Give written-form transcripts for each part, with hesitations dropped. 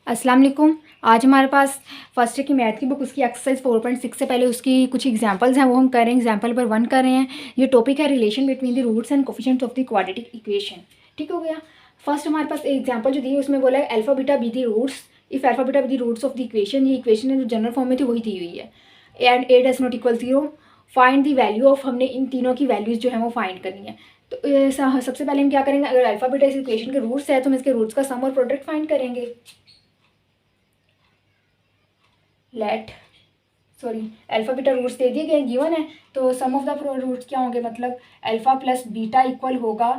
अस्सलाम वालेकुम। आज हमारे पास फर्स्ट ईयर की मैथ की बुक उसकी एक्सरसाइज 4.6 से पहले उसकी कुछ एग्जांपल्स हैं वो हम कर रहे हैं। एग्जांपल नंबर 1 कर रहे हैं। ये टॉपिक है relation between the roots and coefficients of the quadratic equation. ठीक हो गया। फर्स्ट हमारे पास एग्जांपल जो दी है उसमें बोला है alpha beta be the roots if alpha beta be the roots of the equation. ये इक्वेशन है जो जनरल फॉर्म में थी वही दी हुई है। And A does not equal 0 find the value of, हमने इन तीनों की वैल्यूज़ जो है वो फाइंड करनी है। तो सबसे पहले हम क्या करेंगे, अगर अल्फा बीटा इस इक्वेशन के रूट्स है तो हम इसके रूट्स का सम और प्रोडक्ट फाइंड करेंगे। अल्फा बीटा रूट्स दे दिए गए गिवन है, तो सम ऑफ द रूट्स क्या होंगे, मतलब अल्फा प्लस बीटा इक्वल होगा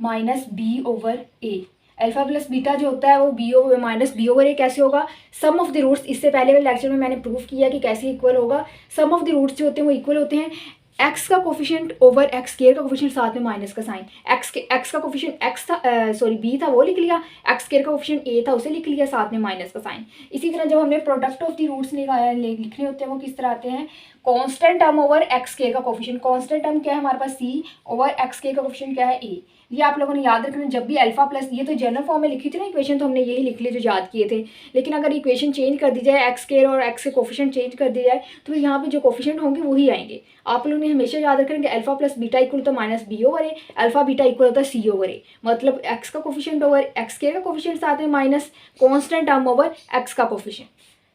minus B over A. Alpha plus beta जो होता है वो B over minus B over A कैसे होगा, सम ऑफ द रूट्स। इससे पहले वाले लेक्चर में मैंने प्रूफ किया कि कैसे इक्वल होगा। सम ऑफ द रूट्स जो होते हैं वो इक्वल होते हैं एक्स का कोफिशिएंट ओवर एक्स स्क्वायर का कोफिशिएंट, साथ में माइनस का साइन। एक्स का कोफिशिएंट एक्स था, बी था वो लिख लिया, एक्स स्क्वायर का कोफिशिएंट ए था उसे लिख लिया, साथ में माइनस का साइन। इसी तरह जब हमने प्रोडक्ट ऑफ द रूट्स लिखने होते हैं वो किस तरह आते हैं, constant term over x square का कोफिशिएंट। कांस्टेंट टर्म क्या है हमारे पास, सी ओवर एक्स स्क्वायर का कोफिशिएंट क्या है, ए। ये आप लोगों ने याद रखना। जब भी अल्फा प्लस, ये तो जनरल फॉर्म में लिखी थी ना इक्वेशन, तो हमने यही लिख ली जो याद किए थे। लेकिन अगर इक्वेशन चेंज कर दी जाए, एक्स स्क्वायर और एक्स के कोफिशिएंट चेंज कर दिया जाए, तो यहाँ पे जो कोफिशिएंट होंगे वही आएंगे। आप लोगों ने हमेशा याद रखना कि अल्फा प्लस बीटा इक्वल होता है minus B over A, alpha beta equal होता है सी ओवर ए। मतलब एक्स का कोफिशिएंट ओवर एक्स स्क्वायर का कोफिशिएंट, साथ में minus constant term over x का कोफिशिएंट।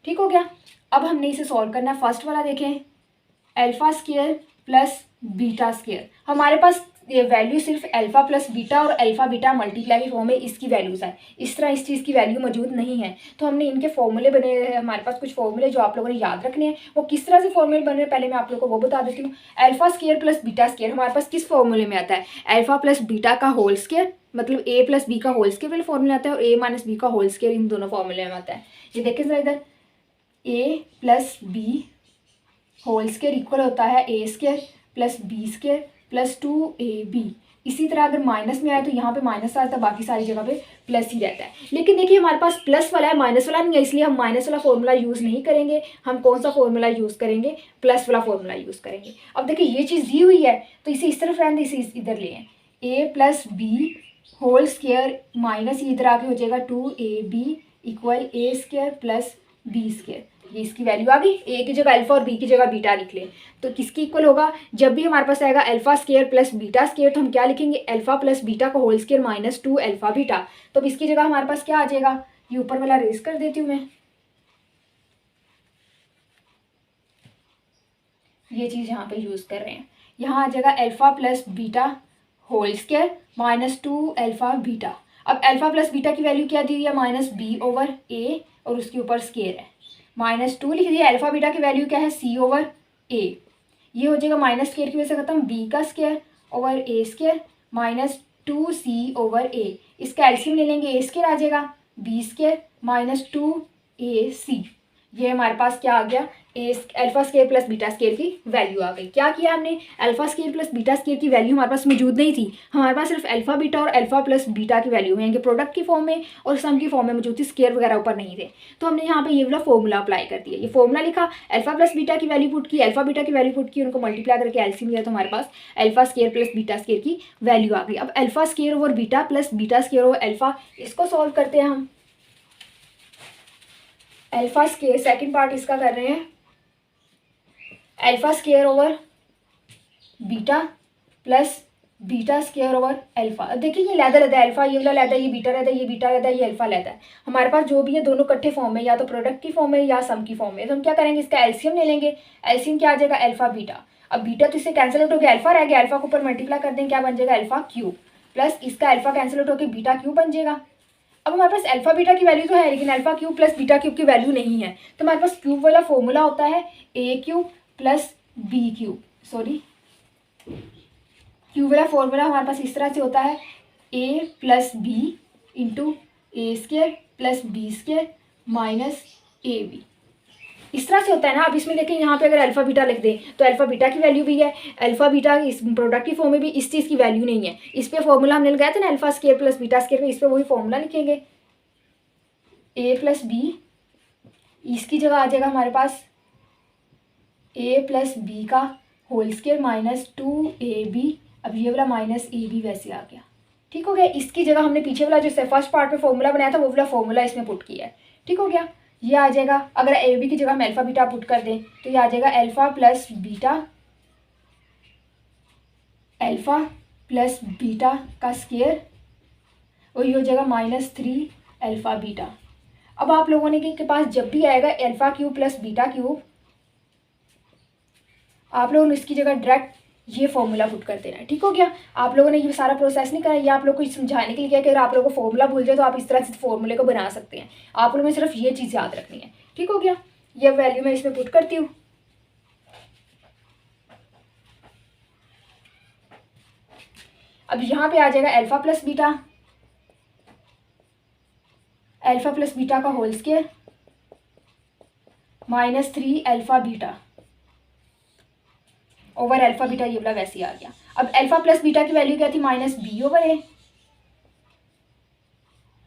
ठीक हो गया। अब हमने इसे सॉल्व करना है। फर्स्ट वाला देखें, alpha square plus beta square. हमारे पास ये वैल्यू सिर्फ अल्फा प्लस बीटा और अल्फा बीटा मल्टीप्लाई की फॉर्म में इसकी वैल्यूज है। इस तरह इस चीज़ की वैल्यू मौजूद नहीं है, तो हमने इनके फॉर्मूले बने हैं। हमारे पास कुछ फॉर्मूले जो आप लोगों ने याद रखने हैं। वो किस तरह से फॉर्मूले बन रहे हैं पहले मैं आप लोगों को वो बता देती हूँ। Alpha square plus beta square हमारे पास किस फॉर्मूले में आता है, अल्फा प्लस बीटा का होल स्क्वायर, मतलब ए प्लस बी का होल स्क्वायर वाले फॉर्मूले आता है, और ए माइनस बी का होल स्क्वायर इन दोनों फॉर्मूले में आता है। ये देखें जरा इधर, A plus B whole square equal होता है A square plus B square plus 2ab। इसी तरह अगर माइनस में आए तो यहाँ पे माइनस आता है, बाकी सारी जगह पे प्लस ही रहता है। लेकिन देखिए हमारे पास प्लस वाला है, माइनस वाला नहीं है, इसलिए हम माइनस वाला फॉर्मूला यूज़ नहीं करेंगे। हम कौन सा फॉर्मूला यूज़ करेंगे, प्लस वाला फॉर्मूला यूज़ करेंगे। अब देखिए ये चीज़ दी हुई है तो इसे इस तरफ रहने दें, इसे इधर ले आए, A plus B whole square minus इधर आके हो जाएगा 2ab equal A square plus B square. ये इसकी वैल्यू आ गई। ए की जगह अल्फा और बी की जगह बीटा लिख लें, तो किसकी इक्वल होगा, जब भी हमारे पास आएगा alpha square plus beta square तो हम क्या लिखेंगे, अल्फा प्लस बीटा का whole square minus 2 alpha beta. तो अब इसकी जगह हमारे पास क्या आ जाएगा, ये ऊपर वाला रेज कर देती हूँ मैं, ये चीज़ यहाँ पे यूज़ कर रहे हैं। यहाँ आ जाएगा alpha plus beta whole square minus 2 alpha beta. अब अल्फा प्लस बीटा की वैल्यू क्या दी हुई है, माइनस बी ओवर ए, और उसके ऊपर स्क्वायर है माइनस 2 लिख दिया। अल्फा बीटा की वैल्यू क्या है, सी ओवर ए। ये हो जाएगा माइनस स्क्वायर की वजह से खत्म, बी का स्क्वायर ओवर ए स्क्वायर माइनस 2c ओवर ए। इसका एलसीएम ले लेंगे, ए स्क्वायर आ जाएगा, बी स्क्वायर माइनस 2ac। ये हमारे पास क्या आ गया, ए alpha square plus beta square की वैल्यू आ गई। क्या किया हमने, alpha square plus beta square की वैल्यू हमारे पास मौजूद नहीं थी, हमारे पास सिर्फ अल्फा बीटा और अल्फा प्लस बीटा की वैल्यू है, प्रोडक्ट की फॉर्म में और सम की फॉर्म में मौजूद थी, स्क्वायर वगैरह ऊपर नहीं थे। तो हमने यहाँ पे ये वाला फॉर्मूला अप्लाई कर दिया। ये फॉर्मूला लिखा, अल्फा प्लस बीटा की वैल्यू पुट की, अल्फा बीटा की वैल्यू पुट की, उनको मल्टीप्लाई करके एलसीएम लिया तो हमारे पास alpha square plus beta square की वैल्यू आ गई। अब alpha square over beta plus beta square over alpha, इसको सॉल्व करते हैं हम। अल्फा स्क्वायर सेकेंड पार्ट इसका कर रहे हैं, alpha square over beta plus beta square over alpha. अब देखिए ये लैदा रहता है, अल्फा ये वाला रहता है, ये बीटा रहता है, ये बीटा रहता है, ये अल्फा रहता है। हमारे पास जो भी है दोनों इकट्ठे फॉर्म में, या तो प्रोडक्ट की फॉर्म में या सम की फॉर्म में। तो हम क्या करेंगे, इसका एलसीएम ले लेंगे। एलसीएम क्या आ जाएगा, अल्फा बीटा। अब बीटा तो इससे कैंसिल आउट हो गया, अल्फा रह गया, अल्फा को ऊपर मल्टीप्लाई कर देंगे, क्या बन जाएगा, अल्फा क्यूब प्लस इसका अल्फा कैंसिल आउट होकर बीटा क्यूब बन जाएगा। अब हमारे पास अल्फा बीटा की वैल्यू तो है, लेकिन alpha cube plus beta cube की वैल्यू नहीं है, तो हमारे पास क्यूब वाला फॉर्मूला होता है A cube plus B cube, cube वाला फॉर्मूला हमारे पास इस तरह से होता है, A plus B into A square plus B square minus A B. इस तरह से होता है ना। अब इसमें देखें यहाँ पे अगर अल्फा बीटा लिख दें तो अल्फा बीटा की वैल्यू भी है, अल्फा बीटा इस प्रोडक्ट की फॉर्म में भी इस चीज़ की वैल्यू नहीं है। इस पे फॉर्मूला हमने लगाया था ना alpha square plus beta square, इस पर वही फॉर्मूला लिखेंगे, ए प्लस बी, इसकी जगह आ जाएगा हमारे पास ए प्लस बी का होल स्क्वायर माइनस 2ab। अब ये वाला माइनस ए बी वैसे आ गया। ठीक हो गया। इसकी जगह हमने पीछे वाला जो फर्स्ट पार्ट में फॉर्मूला बनाया था वो वाला फॉर्मूला इसमें पुट किया है। ठीक हो गया। ये आ जाएगा, अगर ए बी की जगह हम अल्फ़ा बीटा पुट कर दें तो ये आ जाएगा अल्फ़ा प्लस बीटा का स्क्वायर, और ये हो जाएगा -3 अल्फ़ा बीटा। अब आप लोगों ने के पास जब भी आएगा alpha cube plus beta cube, आप लोगों ने इसकी जगह डायरेक्ट ये फॉर्मूला पुट कर देना है। ठीक हो गया। आप लोगों ने ये सारा प्रोसेस नहीं करा, ये आप लोग को समझाने के लिए किया कि अगर आप लोगों को फॉर्मूला भूल जाए तो आप इस तरह से फॉर्मूले को बना सकते हैं। आप लोगों ने सिर्फ ये चीज़ याद रखनी है। ठीक हो गया। ये वैल्यू मैं इसमें पुट करती हूँ। अब यहाँ पे आ जाएगा अल्फ़ा प्लस बीटा का whole square -3 alpha beta over alpha beta, ये वाला वैसे ही आ गया। अब अल्फ़ा प्लस बीटा की वैल्यू क्या थी? -b/a।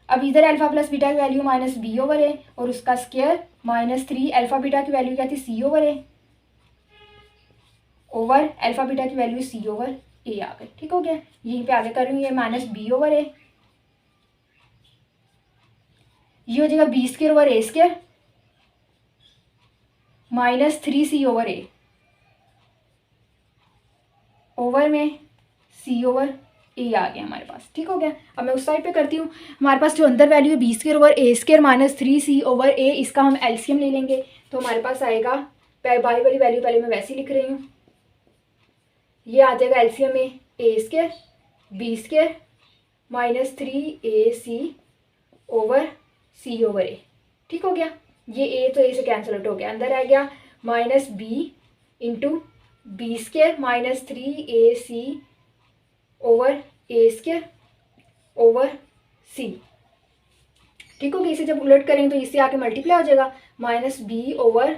अब इधर अल्फ़ा प्लस बीटा की वैल्यू -b/a और उसका स्क्वायर -3 अल्फ़ा बीटा की वैल्यू क्या थी? c/a ओवर अल्फ़ा बीटा की वैल्यू c/a आ गई। ठीक हो गया। यहीं पे आगे कर रही हूँ, ये -b/a, ये हो जाएगा b² over a² -3c/a over में c/a आ गया हमारे पास। ठीक हो गया। अब मैं उस साइड पे करती हूँ। हमारे पास जो अंदर वैल्यू है b² ओवर a² -3c/a, इसका हम एलसीएम ले लेंगे तो हमारे पास आएगा, बाई वाली वैल्यू पहले मैं वैसे ही लिख रही हूँ, ये आ जाएगा एलसीएम में a² b² -3ac over c/a। ठीक हो गया। ये a तो a से कैंसिल आउट हो गया, अंदर आ गया -b into b² -3ac over a² over c। ठीक हो गया। इसे जब उलट करेंगे तो इससे आके मल्टीप्लाई हो जाएगा -b over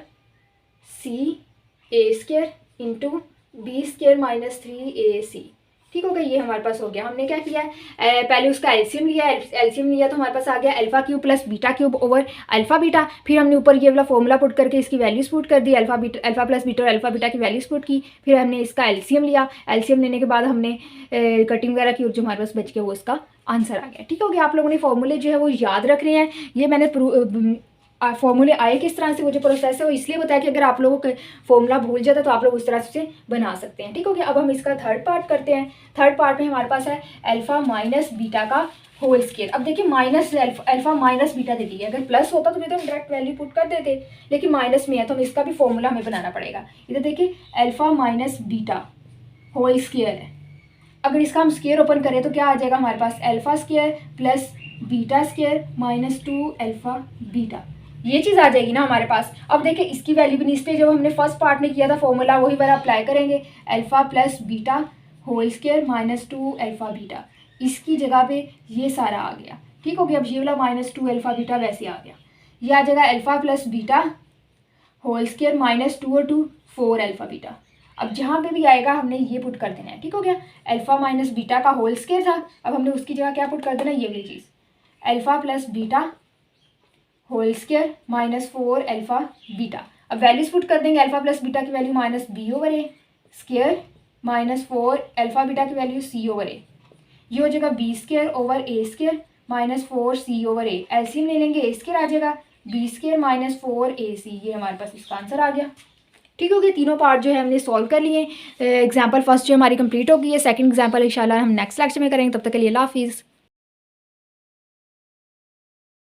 c/a² into b² -3ac। ठीक हो गया। ये हमारे पास हो गया। हमने क्या किया है, पहले उसका एलसीएम लिया तो हमारे पास आ गया alpha cube plus beta cube over alpha beta. फिर हमने ऊपर ये वाला फॉर्मूला पुट करके इसकी वैल्यूज पुट कर दी, अल्फ़ा प्लस बीटा और अल्फ़ा बीटा की वैल्यूज पुट की। फिर हमने इसका एलसीएम लिया, एलसीएम लेने के बाद हमने कटिंग वगैरह की और जो हमारे पास बच गया वो इसका आंसर आ गया। ठीक हो गया। आप लोगों ने फॉर्मूले जो है वो याद रख रहे हैं। ये मैंने फॉर्मूले आए किस तरह से, वो जो प्रोसेस है वो इसलिए बताया कि अगर आप लोगों को फॉर्मूला भूल जाता तो आप लोग उस तरह से बना सकते हैं। ठीक हो गया। अब हम इसका थर्ड पार्ट करते हैं। थर्ड पार्ट में हमारे पास है अल्फ़ा माइनस बीटा का होल स्क्वायर। अब देखिए अल्फ़ा माइनस बीटा दे दी है, अगर प्लस होता तो हम डायरेक्ट वैल्यू पुट कर देते, लेकिन माइनस में है तो हम इसका भी फॉर्मूला हमें बनाना पड़ेगा। इधर देखिए alpha minus beta whole square है, अगर इसका हम स्क्वायर ओपन करें तो क्या आ जाएगा हमारे पास, alpha square plus beta square -2 alpha beta, ये चीज़ आ जाएगी ना हमारे पास। अब देखिए इसकी वैल्यू भी इस पर जब हमने फर्स्ट पार्ट में किया था फॉर्मूला वही बार अप्लाई करेंगे, alpha plus beta whole square -2 alpha beta, इसकी जगह पे ये सारा आ गया। ठीक हो गया। अब ये वाला -2 अल्फ़ा बीटा वैसे आ गया। ये आ जाएगा alpha plus beta whole square -2 और 2 4 अल्फ़ा बीटा। अब जहाँ पे भी आएगा हमने ये पुट कर देना है। ठीक हो गया। अल्फ़ा माइनस बीटा का होल स्क्वायर था, अब हमने उसकी जगह क्या पुट कर देना है, ये वाली चीज़, alpha plus beta whole square -4 alpha beta. अब वैल्यूज पुट कर देंगे, अल्फ़ा प्लस बीटा की value -b/a square -4 alpha beta की वैल्यू c/a, ये हो जाएगा b² over a² -4 c/a। LCM ले लेंगे, a² आ जाएगा b² -4ac, ये हमारे पास इसका आंसर आ गया। ठीक हो गया। तीनों पार्ट जो है हमने सॉल्व कर लिए। एग्जाम्पल फर्स्ट जो हमारी कंप्लीट हो गई है, सेकंड एग्जाम्पल इंशाल्लाह हम नेक्स्ट लेक्चर में करेंगे। तब तक के लिए अल्लाह हाफिज़।